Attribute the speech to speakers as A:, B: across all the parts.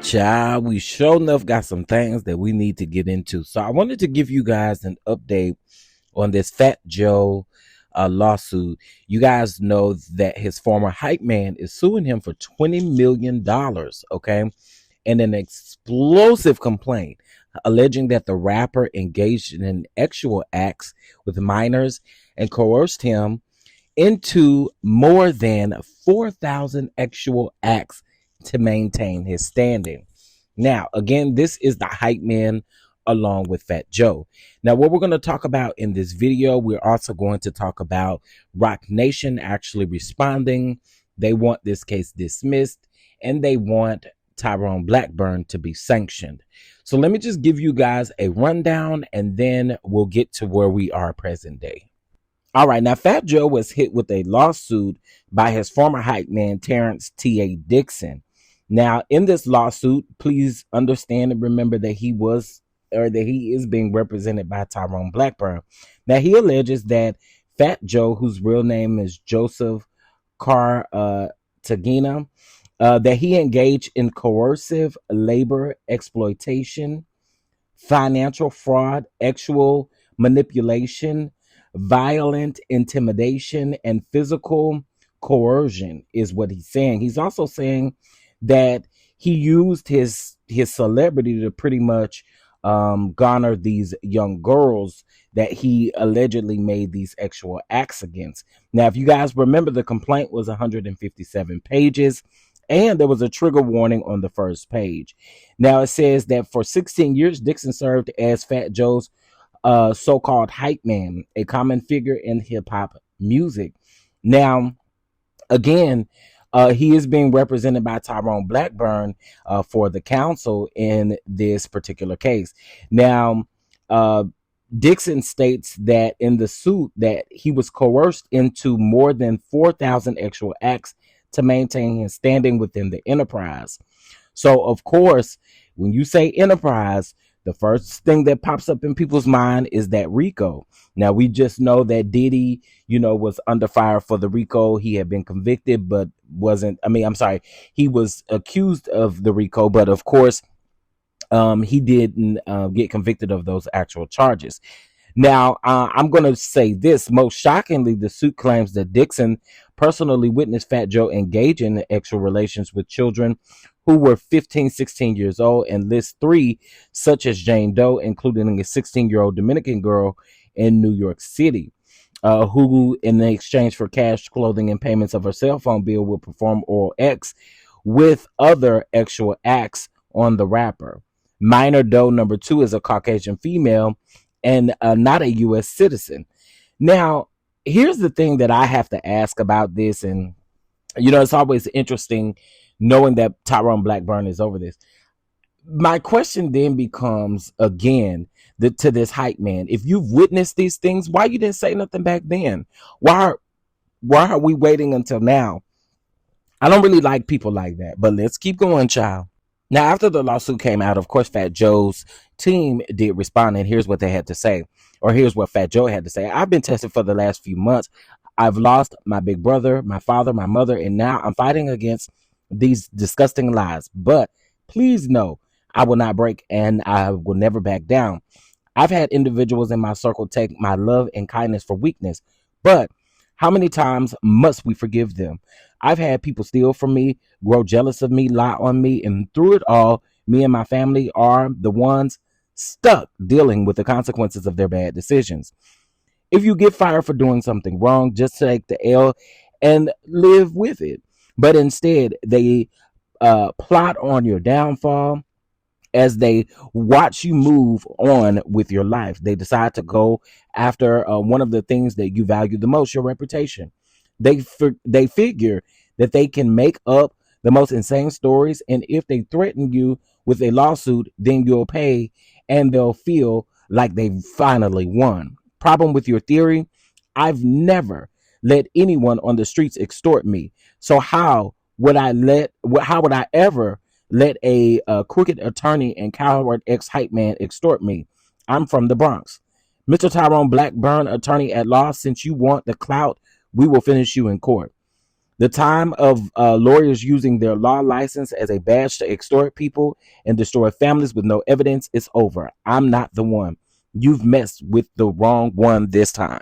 A: Child, we sure enough got some things that we need to get into. So I wanted to give you guys an update on this Fat Joe lawsuit. You guys know that his former hype man is suing him for $20 million, okay? And an explosive complaint alleging that the rapper engaged in sexual acts with minors and coerced him into more than 4,000 sexual acts to maintain his standing. Now, again, this is the hype man along with Fat Joe. Now, what we're going to talk about in this video, we're also going to talk about ROC Nation actually responding. They want this case dismissed, and they want Tyrone Blackburn to be sanctioned. So let me just give you guys a rundown, and then we'll get to where we are present day. All right, now Fat Joe was hit with a lawsuit by his former hype man, Terrence T.A. Dixon. Now, in this lawsuit, please understand and remember that he is being represented by Tyrone Blackburn. Now, he alleges that Fat Joe, whose real name is Joseph Cartagena, that he engaged in coercive labor exploitation, financial fraud, sexual manipulation, violent intimidation, and physical coercion is what he's saying. He's also saying that he used his celebrity to pretty much garner these young girls that he allegedly made these sexual acts against. Now, if you guys remember, the complaint was 157 pages, and there was a trigger warning on the first page. Now, it says that for 16 years, Dixon served as Fat Joe's so-called hype man, a common figure in hip-hop music. Now, again, he is being represented by Tyrone Blackburn for the council in this particular case. Now, Dixon states that in the suit that he was coerced into more than 4,000 sexual acts to maintain his standing within the enterprise. So, of course, when you say enterprise, the first thing that pops up in people's mind is that RICO. Now, we just know that Diddy, was under fire for the RICO. He had been convicted, but he was accused of the RICO, but of course, he didn't get convicted of those actual charges. Now, I'm going to say this. Most shockingly, the suit claims that Dixon personally witnessed Fat Joe engage in sexual relations with children who were 15, 16 years old, and lists three, such as Jane Doe, including a 16-year-old Dominican girl in New York City, who, in exchange for cash, clothing, and payments of her cell phone bill, will perform oral acts with other sexual acts on the rapper. Minor Doe number 2 is a Caucasian female and not a U.S. citizen. Now, here's the thing that I have to ask about this, and, it's always interesting knowing that Tyrone Blackburn is over this. My question then becomes, again, to this hype man, if you've witnessed these things, why you didn't say nothing back then? Why are we waiting until now? I don't really like people like that, but let's keep going, child. Now, after the lawsuit came out, of course, Fat Joe's team did respond, and here's what they had to say, or here's what Fat Joe had to say. I've been tested for the last few months. I've lost my big brother, my father, my mother, and now I'm fighting against these disgusting lies. But please know, I will not break, and I will never back down. I've had individuals in my circle take my love and kindness for weakness, but how many times must we forgive them? I've had people steal from me, grow jealous of me, lie on me, and through it all, me and my family are the ones stuck dealing with the consequences of their bad decisions. If you get fired for doing something wrong, just take the L and live with it. But instead, they plot on your downfall as they watch you move on with your life. They decide to go after one of the things that you value the most, your reputation. They figure that they can make up the most insane stories, and if they threaten you with a lawsuit, then you'll pay, and they'll feel like they finally won. Problem with your theory: I've never let anyone on the streets extort me. So how would I ever let a crooked attorney and coward ex hype man extort me? I'm from the Bronx. Mr. Tyrone Blackburn, attorney at law, since you want the clout, we will finish you in court. The time of lawyers using their law license as a badge to extort people and destroy families with no evidence is over. I'm not the one. You've messed with the wrong one this time.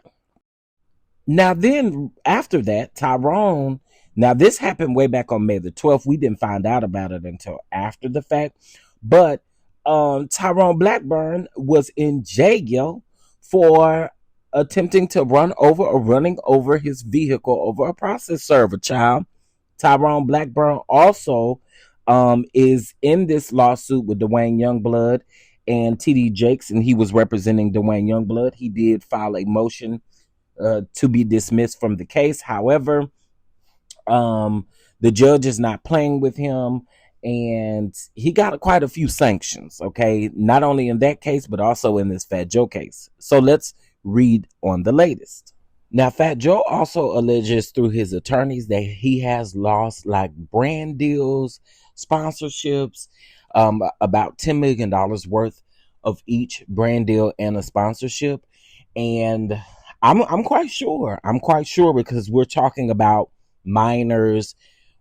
A: Now, then after that, Tyrone, now this happened way back on May the 12th. We didn't find out about it until after the fact. But Tyrone Blackburn was in jail for attempting to run over or running over his vehicle over a process server, child. Tyrone Blackburn also is in this lawsuit with Dwayne Youngblood and TD Jakes, and he was representing Dwayne Youngblood. He did file a motion to be dismissed from the case. However, the judge is not playing with him, and he got quite a few sanctions. Okay, not only in that case, but also in this Fat Joe case. So let's read on the latest. Now, Fat Joe also alleges through his attorneys that he has lost like brand deals, sponsorships, about $10 million worth of each brand deal and a sponsorship. And I'm quite sure. I'm quite sure because we're talking about minors,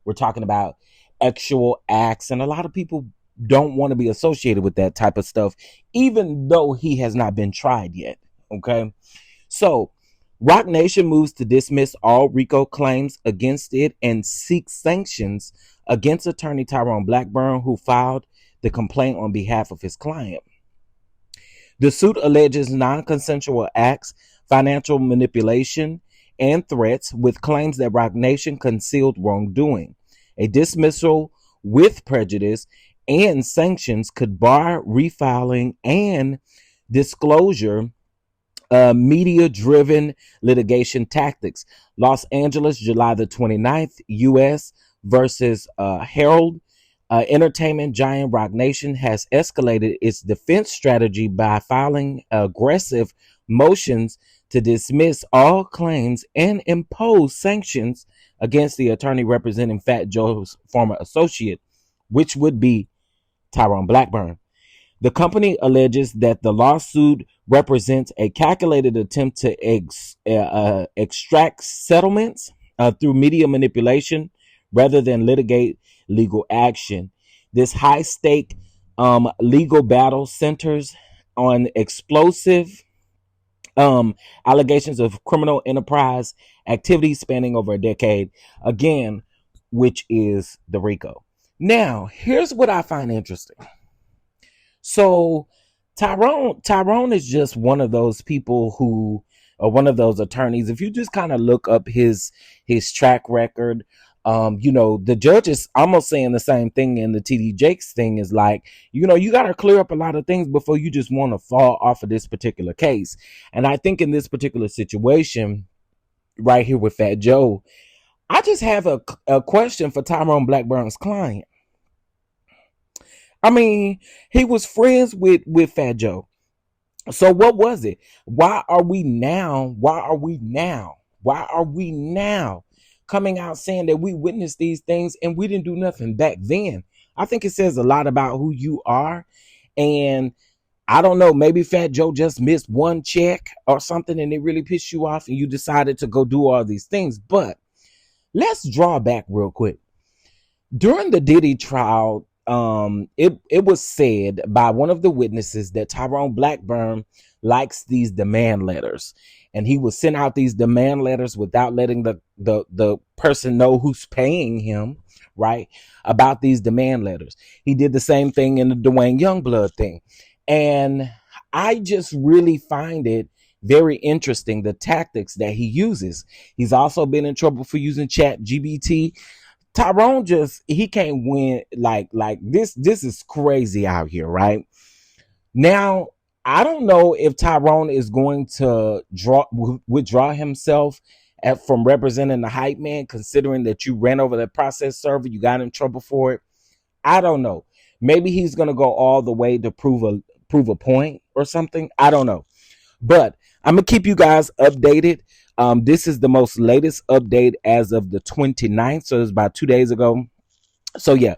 A: we're talking about actual acts, and a lot of people don't want to be associated with that type of stuff, even though he has not been tried yet. Okay, so Roc Nation moves to dismiss all RICO claims against it and seeks sanctions against attorney Tyrone Blackburn, who filed the complaint on behalf of his client. The suit alleges non-consensual acts, financial manipulation, and threats, with claims that Roc Nation concealed wrongdoing. A dismissal with prejudice and sanctions could bar refiling and disclosure media-driven litigation tactics. Los Angeles, July the 29th, U.S. versus Herald. Entertainment giant Roc Nation has escalated its defense strategy by filing aggressive motions to dismiss all claims and impose sanctions against the attorney representing Fat Joe's former associate, which would be Tyrone Blackburn. The company alleges that the lawsuit represents a calculated attempt to extract settlements through media manipulation rather than litigate legal action. This high-stake legal battle centers on explosive allegations of criminal enterprise activity spanning over a decade, again, which is the RICO. Now, here's what I find interesting. So Tyrone is just one of those people who, or one of those attorneys. If you just kind of look up his track record, the judge is almost saying the same thing in the TD Jakes thing, is like, you got to clear up a lot of things before you just want to fall off of this particular case. And I think in this particular situation right here with Fat Joe, I just have a question for Tyrone Blackburn's client. I mean, he was friends with Fat Joe. So what was it? Why are we now coming out saying that we witnessed these things and we didn't do nothing back then? I think it says a lot about who you are. And I don't know, maybe Fat Joe just missed one check or something and it really pissed you off and you decided to go do all these things. But let's draw back real quick. During the Diddy trial, it was said by one of the witnesses that Tyrone Blackburn likes these demand letters, and he would send out these demand letters without letting the person know who's paying him, right, about these demand letters. He did the same thing in the Dwayne Youngblood thing, and I just really find it Very interesting, the tactics that he uses. He's also been in trouble for using chat GBT. Tyrone just, he can't win. Like this is crazy out here, right? Now, I don't know if Tyrone is going to withdraw himself from representing the hype man, considering that you ran over the process server, you got in trouble for it. I don't know. Maybe he's gonna go all the way to prove a point or something. I don't know. But I'm gonna keep you guys updated. This is the most latest update as of the 29th, so it's about 2 days ago. So yeah,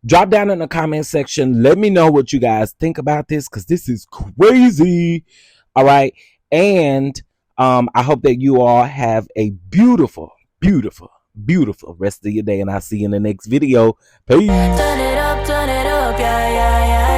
A: drop down in the comment section. Let me know what you guys think about this, because this is crazy. All right. And I hope that you all have a beautiful, beautiful, beautiful rest of your day. And I'll see you in the next video. Peace. Turn it up, yeah, yeah, yeah.